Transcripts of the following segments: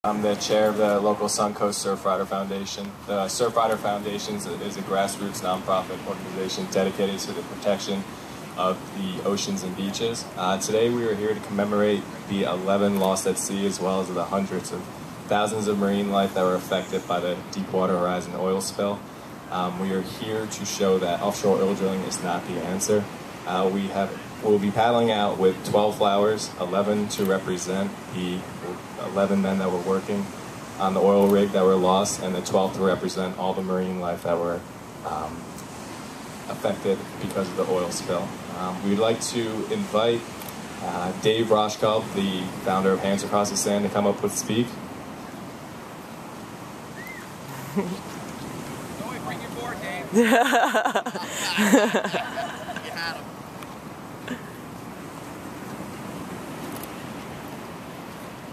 I'm the chair of the local Suncoast Surfrider Foundation. The Surfrider Foundation is a grassroots nonprofit organization dedicated to the protection of the oceans and beaches. Today we are here to commemorate the 11 lost at sea, as well as the hundreds of thousands of marine life that were affected by the Deepwater Horizon oil spill. We are here to show that offshore oil drilling is not the answer. We'll be paddling out with 12 flowers, 11 to represent the 11 men that were working on the oil rig that were lost, and the 12 to represent all the marine life that were affected because of the oil spill. We'd like to invite Dave Roshkov, the founder of Hands Across the Sand, to come up and speak. Bring your board, Dave.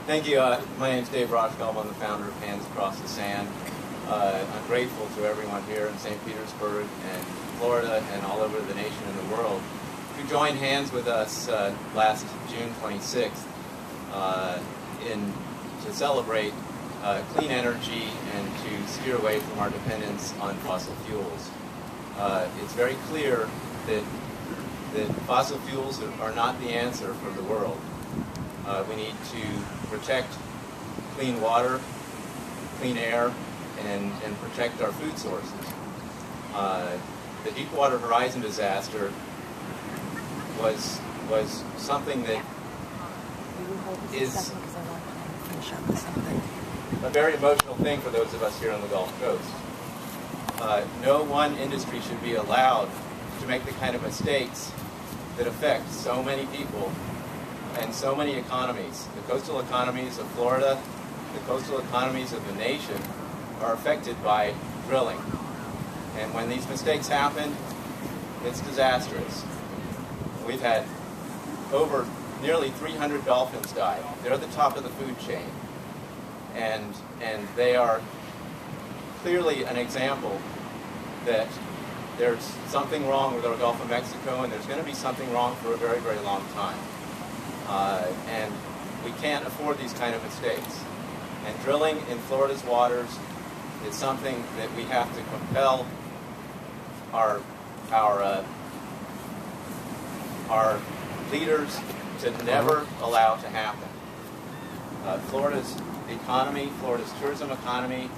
Thank you. My name's Dave Roshkov. I'm the founder of Hands Across the Sand. I'm grateful to everyone here in St. Petersburg and Florida and all over the nation and the world who joined hands with us last June 26th to celebrate clean energy and to steer away from our dependence on fossil fuels. It's very clear that fossil fuels are not the answer for the world. We need to protect clean water, clean air, and protect our food sources. The Deepwater Horizon disaster was something that is a very emotional thing for those of us here on the Gulf Coast. No one industry should be allowed to make the kind of mistakes that affect so many people and so many economies. The coastal economies of Florida, the coastal economies of the nation are affected by drilling. And when these mistakes happen, it's disastrous. We've had over nearly 300 dolphins die. They're at the top of the food chain. And they are clearly an example that there's something wrong with our Gulf of Mexico, and there's going to be something wrong for a very, very long time. And we can't afford these kind of mistakes. And drilling in Florida's waters is something that we have to compel our leaders to never allow to happen. Florida's economy, Florida's tourism economy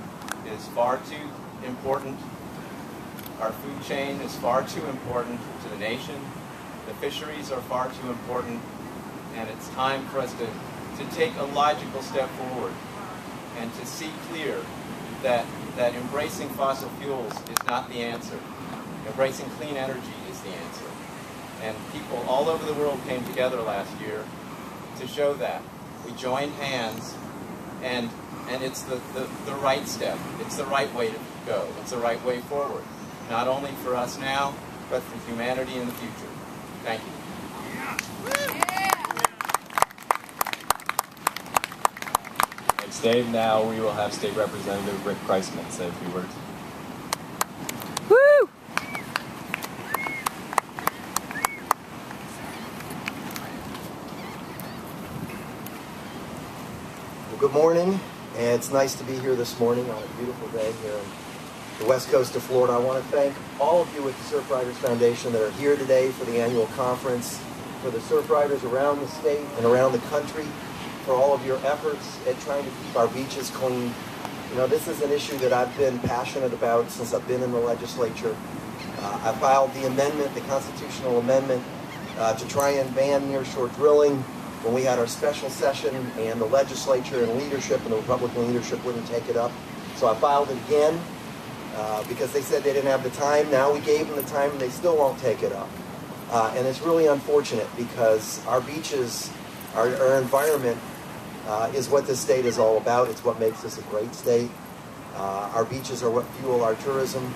is far too important. Our food chain is far too important to the nation. The fisheries are far too important. And it's time for us to take a logical step forward and to see clear that embracing fossil fuels is not the answer. Embracing clean energy is the answer. And people all over the world came together last year to show that. We joined hands, and it's the right step. It's the right way to go. It's the right way forward. Not only for us now, but for humanity in the future. Thank you. Thanks, Dave. Now we will have State Representative Rick Kreisman say a few words. Woo! Well, good morning, and it's nice to be here this morning on a beautiful day here on the west coast of Florida. I want to thank all of you at the Surfriders Foundation that are here today for the annual conference, for the surfriders around the state and around the country, for all of your efforts at trying to keep our beaches clean. You know, this is an issue that I've been passionate about since I've been in the legislature. I filed the amendment, the constitutional amendment, to try and ban nearshore drilling when we had our special session, and the legislature and leadership and the Republican leadership wouldn't take it up. So I filed it again because they said they didn't have the time. Now we gave them the time and they still won't take it up. And it's really unfortunate because our beaches, our environment is what this state is all about. It's what makes us a great state. Our beaches are what fuel our tourism.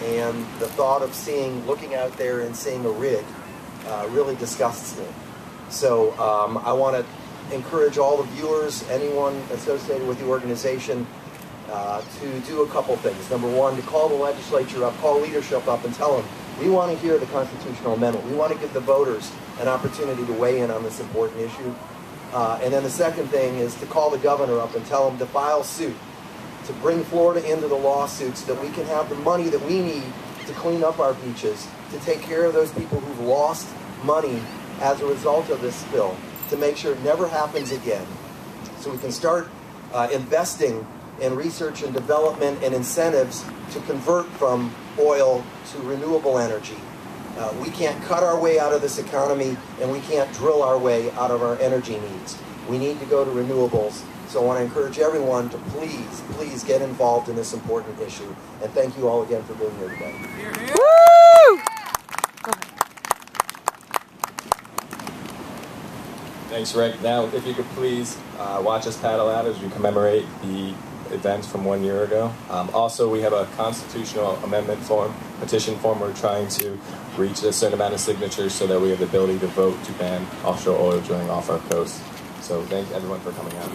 And the thought of looking out there and seeing a rig really disgusts me. So I want to encourage all the viewers, anyone associated with the organization, to do a couple things. Number one, to call the legislature up, call leadership up and tell them, we want to hear the constitutional amendment. We want to give the voters an opportunity to weigh in on this important issue. And then the second thing is to call the governor up and tell him to file suit, to bring Florida into the lawsuit so that we can have the money that we need to clean up our beaches, to take care of those people who've lost money as a result of this spill, to make sure it never happens again. So we can start investing in research and development and incentives to convert from oil to renewable energy. We can't cut our way out of this economy, and we can't drill our way out of our energy needs. We need to go to renewables. So I want to encourage everyone to please get involved in this important issue. And thank you all again for being here today. Woo! Thanks, Rick. Now, if you could please watch us paddle out as we commemorate the events from 1 year ago. Also, we have a constitutional amendment form, petition form. We're trying to reach a certain amount of signatures so that we have the ability to vote to ban offshore oil drilling off our coast. So thank everyone for coming out.